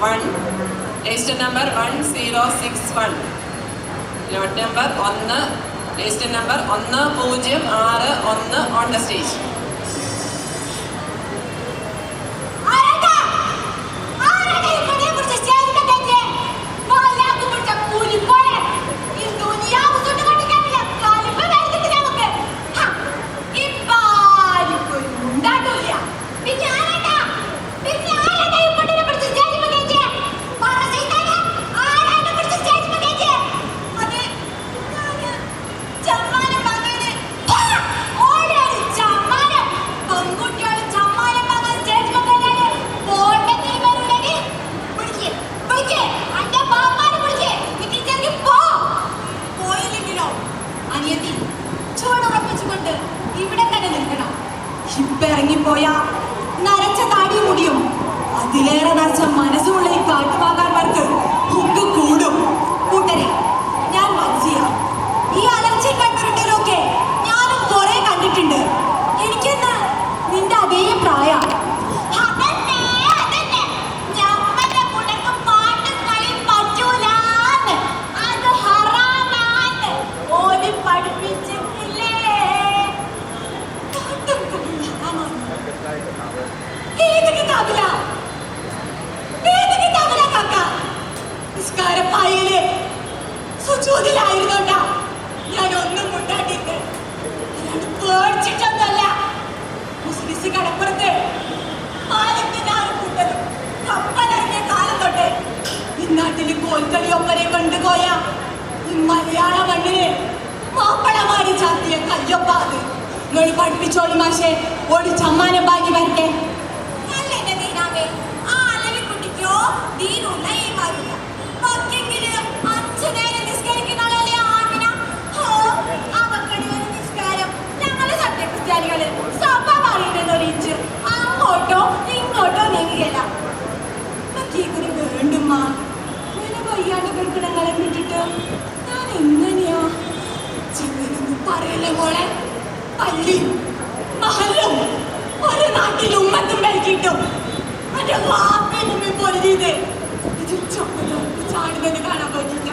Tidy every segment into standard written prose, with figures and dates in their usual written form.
1, register number 1061, lot number 1, register number 1061 on the stage. ഇറങ്ങിപ്പോയ നരച്ച താടി മുടിയും അതിലേറെ നരച്ച മനസ്സുള്ള ഈ കാട്ടുമാകാന്മാർക്ക് ഒക്കെ കൂടും. കൂട്ടരെ, ഞാൻ മനസ്സിയ ഈ അലർച്ചയും കണ്ടുരുട്ടലൊക്കെ ഞാനും കുറെ കണ്ടിട്ടുണ്ട്. എനിക്കെന്ന് നിന്റെ അതേ പ്രായ. ായിരുന്നോണ്ടാ ഞാൻ ഒന്നും മുണ്ടാട്ടിട്ട് പേടിച്ചിട്ടൊന്നല്ല. മുസ്ലിസ് കടപ്പുറത്ത് പാലത്തിനാറ് കൂട്ടലും കപ്പലിറങ്ങിയ കാലം തൊട്ട് ഇന്നാട്ടില് കോൽക്കളി ഒപ്പനെ കൊണ്ടുപോയ ഈ മലയാള മണ്ണിന് മാപ്പളമാരി ചാത്തിയ കയ്യൊപ്പാത് നിങ്ങൾ പഠിപ്പിച്ചോളി മാഷെ. ഓടി ചമ്മാനം ബാക്കി വരട്ടെ. അല്ലെന്റെ ദീനാവേ, ആ അലവി കുട്ടിക്കോ ദീനുള്ള ഈ മാറില്ല. ബാക്കിയെങ്കിലും 5 നേരം നിസ്കരിക്കുന്നവളല്ലേ ആമിന. അവക്കടി ഒരു നിസ്കാരം ഞങ്ങള് സത്യക്രിസ്ത്യാനികള് സഭ പറയുന്നൊരു ഇഞ്ച് അങ്ങോട്ടോ ഇങ്ങോട്ടോ നീങ്ങുകയല്ല. ബാക്കിയൊരു വേണ്ടുമ്മ ഇങ്ങനെ വയ്യാണ്ട് കിടക്കണങ്ങളെ വിട്ടിട്ട് ഞാൻ എങ്ങനെയാ ചിങ്ങനൊന്നും പറയല്ലേ മോളെ. പള്ളി മഹലും ഒരു നാട്ടിൽ ഉമ്മത്തും കഴിക്കിട്ടും എന്റെ വാപ്പയും ഉമ്മയും പൊരുതിയത് ചാടുന്നത് കാണാൻ പറ്റില്ല.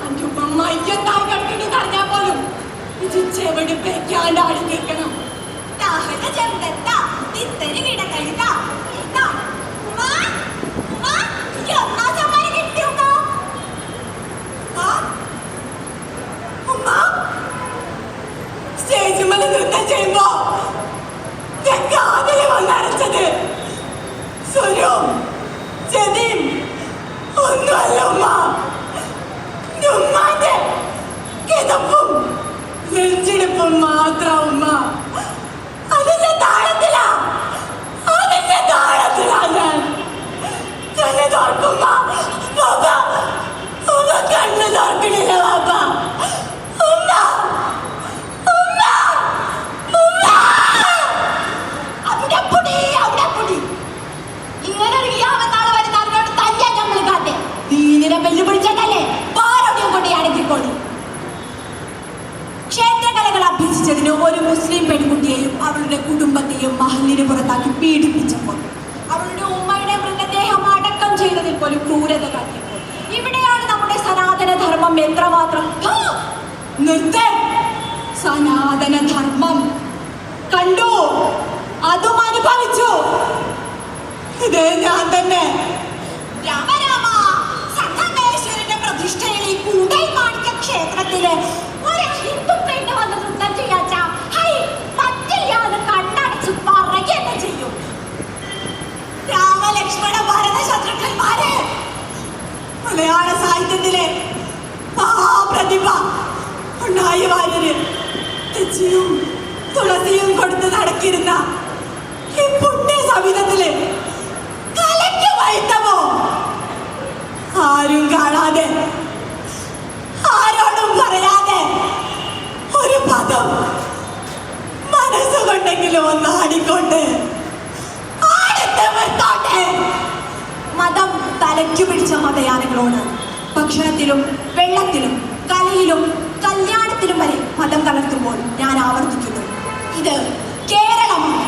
എന്റെ ഉമ്മ മയ്യത്തായി കിടക്കുന്നത് അറിഞ്ഞാൽ പോലും ഇത് ചെവിടി പെയ്ക്കാണ്ട് ആടി തീർക്കണം. സ്റ്റേജുമല നൃത്തം ചെയ്യുമ്പോ കാതില് വന്നടച്ചത് സ്വരവും ചെതിയും ഒന്നുമല്ല ഉമ്മ. ഉമ്മാന്റെ കിതപ്പും നെഞ്ചിടിപ്പും മാത്രം ഉമ്മ. അതിന്റെ താളത്തിലാ ഞാൻ കണ്ണ് തോർക്കുമ്പ കണ്ണ് തോർക്കണില്ല ബാബ. ക്ഷേത്രകലകൾ അഭ്യസിച്ചതിന് ഒരു മുസ്ലിം പെൺകുട്ടിയെയും അവളുടെ കുടുംബത്തെയും മഹലിന് പുറത്താക്കി പീഡിപ്പിച്ചപ്പോൾ, അവളുടെ ഉമ്മയുടെ മൃതദേഹം അടക്കം ചെയ്തതിൽ പോലും ക്രൂരത കാട്ടിയപ്പോൾ, ഇവിടെയാണ് നമ്മുടെ സനാതനധർമ്മം എത്രമാത്രം സനാതനധർമ്മം കണ്ടു, അതും അനുഭവിച്ചു. ഇതേ ഞാൻ തന്നെ പ്രതിഷ്ഠയിൽ ഈ കൂടൽ മാണിക്യ ക്ഷേത്രത്തില് ഒരു ഹിന്ദു പെണ്ണ് വന്ന് നൃത്തം ചെയ്യാച്ച പറ്റില്ല എന്ന് കണ്ണടച്ച് പറയുക ചെയ്യും. രാമലക്ഷ്മണ ഭരത ശത്രുഘ്നന്മാര് മലയാള സാഹിത്യത്തിലെ മഹാപ്രതിഭ ഉണ്ടായി വാര്യര് തെച്ചിയും തുളസിയും കൊടുത്ത് നടക്കിരുന്ന ഈ പുണ്യ സവിധത്തില് കലയ്ക്ക് വൈത്തമോ ആരും കാണാതെ ആരോടും പറയാതെ ഒരു പദം മനസ്സുകൊണ്ടെങ്കിലും ഒന്നാടിക്കൊണ്ട് മതം തലയ്ക്കു പിടിച്ച മതയാനങ്ങളോട് ഭക്ഷണത്തിലും വെള്ളത്തിലും കലയിലും കല്യാണത്തിലും വരെ മതം കലർത്തുമ്പോൾ ഞാൻ ആവർത്തിക്കുന്നു, ഇത് കേരളമാണ്.